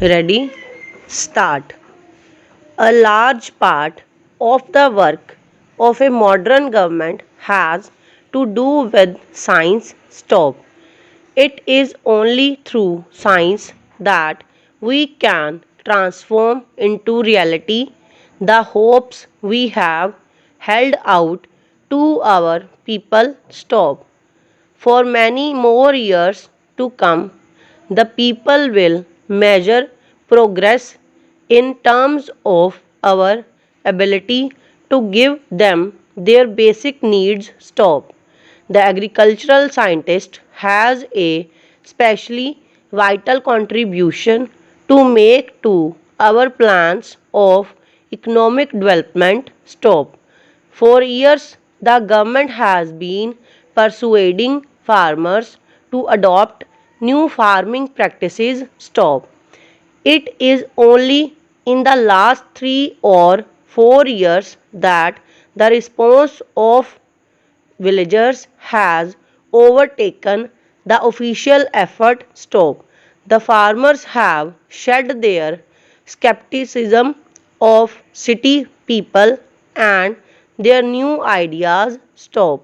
Ready? Start. A large part of the work of a modern government has to do with science. Stop. It is only through science that we can transform into reality the hopes we have held out to our people. Stop. For many more years to come, the people will measure progress in terms of our ability to give them their basic needs. Stop. The agricultural scientist has a specially vital contribution to make to our plans of economic development. Stop. For years, the government has been persuading farmers to adopt new farming practices. Stop. It is only in the last 3 or 4 years that the response of villagers has overtaken the official effort. Stop. The farmers have shed their skepticism of city people and their new ideas. Stop.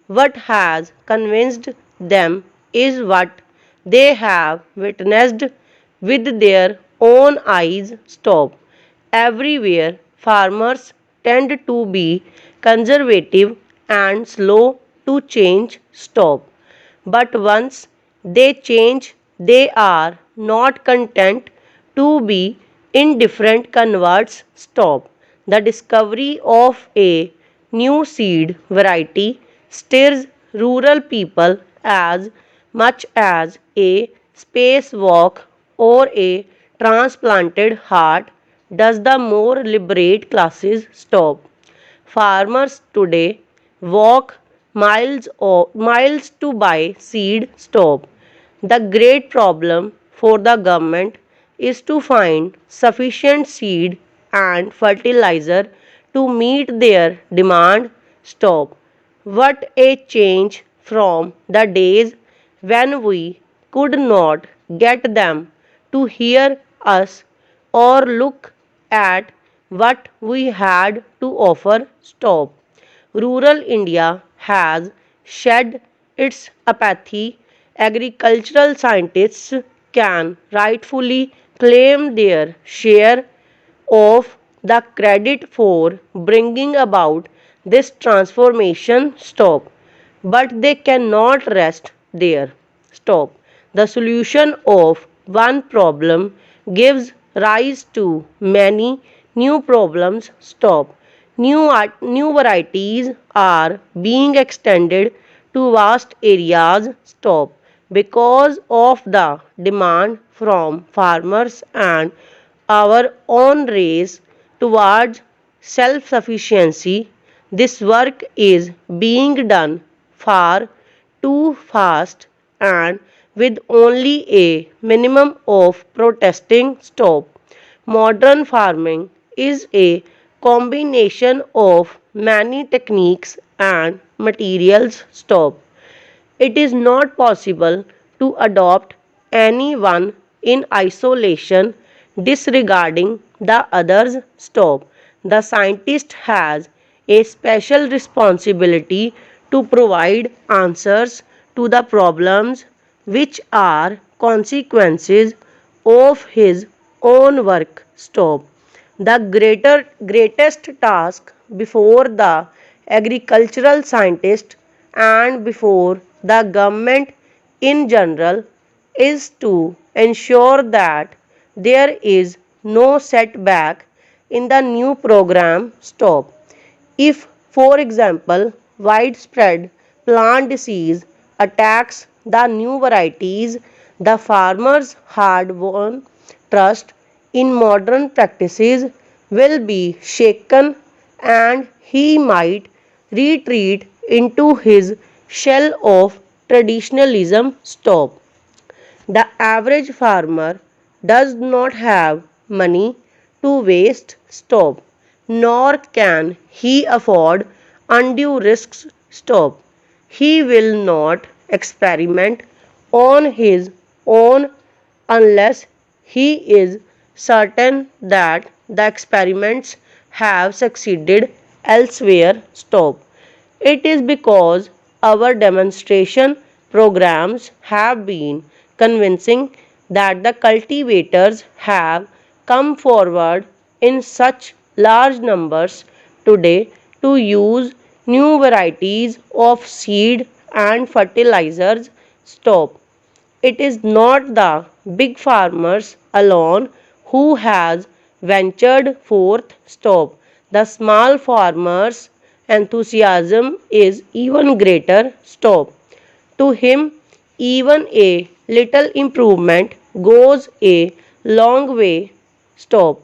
What has convinced them is what they have witnessed with their own eyes. Stop. Everywhere, farmers tend to be conservative and slow to change. Stop. But once they change, they are not content to be indifferent converts. Stop. The discovery of a new seed variety stirs rural people as much as a spacewalk or a transplanted heart does the more liberate classes. Stop. Farmers today walk miles to buy seed. Stop. The great problem for the government is to find sufficient seed and fertilizer to meet their demand. Stop. What a change from the days when we could not get them to hear us or look at what we had to offer. Stop. Rural India has shed its apathy. Agricultural scientists can rightfully claim their share of the credit for bringing about this transformation. Stop. But they cannot rest there. Stop. The solution of one problem gives rise to many new problems. Stop. New varieties are being extended to vast areas. Stop. Because of the demand from farmers and our own race towards self sufficiency, this work is being done far too fast and with only a minimum of protesting. Stop. Modern farming is a combination of many techniques and materials. Stop. It is not possible to adopt any one in isolation, disregarding the others. Stop. The scientist has a special responsibility to provide answers to the problems which are consequences of his own work. Stop. The greatest task before the agricultural scientist and before the government in general is to ensure that there is no setback in the new program. Stop. If, for example, widespread plant disease attacks the new varieties, the farmer's hard won trust in modern practices will be shaken and he might retreat into his shell of traditionalism. Stop. The average farmer does not have money to waste. Stop. Nor can he afford undue risks. Stop. He will not experiment on his own unless he is certain that the experiments have succeeded elsewhere. Stop. It is because our demonstration programs have been convincing that the cultivators have come forward in such large numbers today to use new varieties of seed and fertilizers. Stop. It is not the big farmers alone who has ventured forth. Stop. The small farmers' enthusiasm is even greater. Stop. To him, even a little improvement goes a long way. Stop.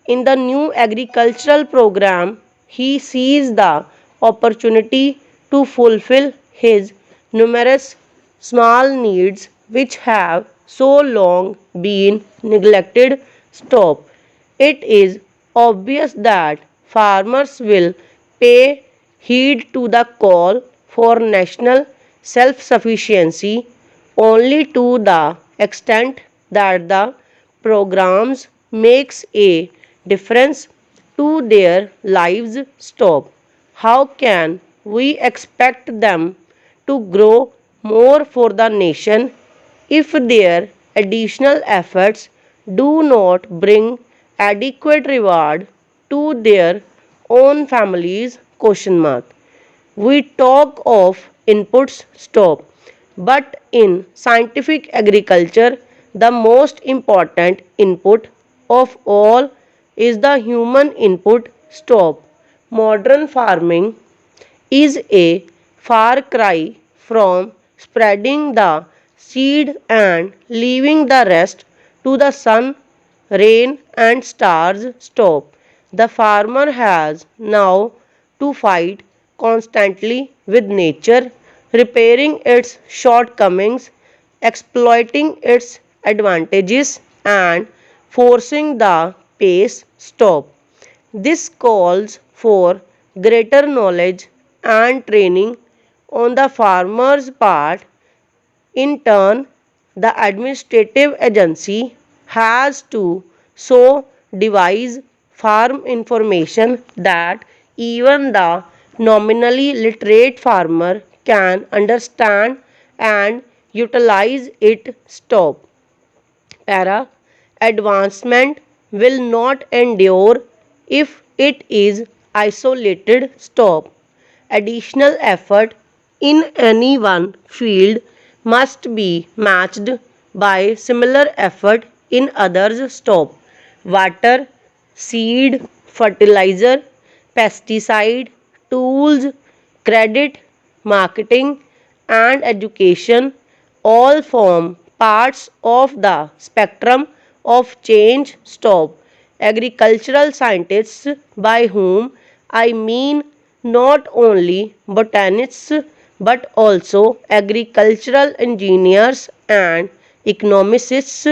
In the new agricultural program, he sees the opportunity to fulfill his numerous small needs which have so long been neglected. Stop. It is obvious that farmers will pay heed to the call for national self sufficiency only to the extent that the programs makes a difference to their lives. Stop. How can we expect them to grow more for the nation if their additional efforts do not bring adequate reward to their own families? Question mark. We talk of inputs. Stop. But in scientific agriculture, the most important input of all is the human input. Stop. Modern farming is a far cry from spreading the seed and leaving the rest to the sun, rain, and stars. Stop. The farmer has now to fight constantly with nature, repairing its shortcomings, exploiting its advantages, and forcing the pace. Stop. This calls for greater knowledge and training on the farmer's part. In turn, the administrative agency has to so devise farm information that even the nominally literate farmer can understand and utilize it. Stop. Para. Advancement will not endure if it is isolated. Stop. Additional effort in any one field must be matched by similar effort in others. Stop. Water, seed, fertilizer, pesticide, tools, credit, marketing, and education all form parts of the spectrum of change. Stop. Agricultural scientists, by whom I mean not only botanists but also agricultural engineers and economists,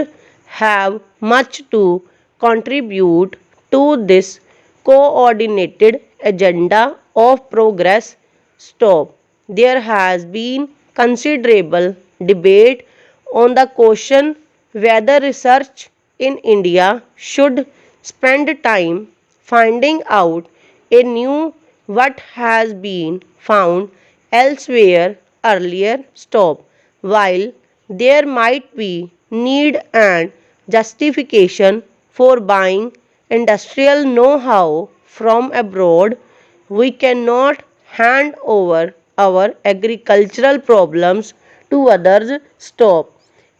have much to contribute to this coordinated agenda of progress. Stop. There has been considerable debate on the question whether research in India should spend time finding out anew what has been found elsewhere earlier. Stop. While there might be need and justification for buying industrial know how from abroad, we cannot hand over our agricultural problems to others. Stop.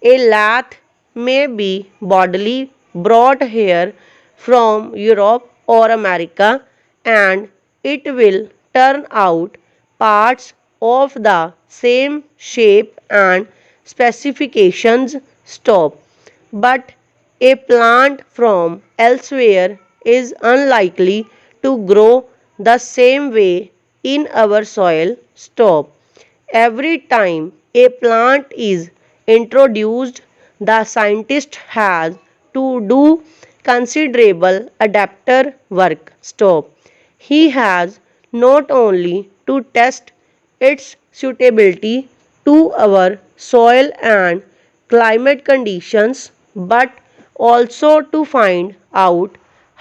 A lathe may be bodily brought here from Europe or America, and it will turn out parts of the same shape and specifications. Stop. But a plant from elsewhere is unlikely to grow the same way in our soil. Stop. Every time a plant is introduced, the scientist has to do considerable adapter work. Stop. He has not only to test its suitability to our soil and climate conditions but also to find out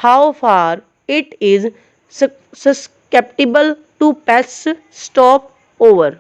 how far it is susceptible to pests stop over.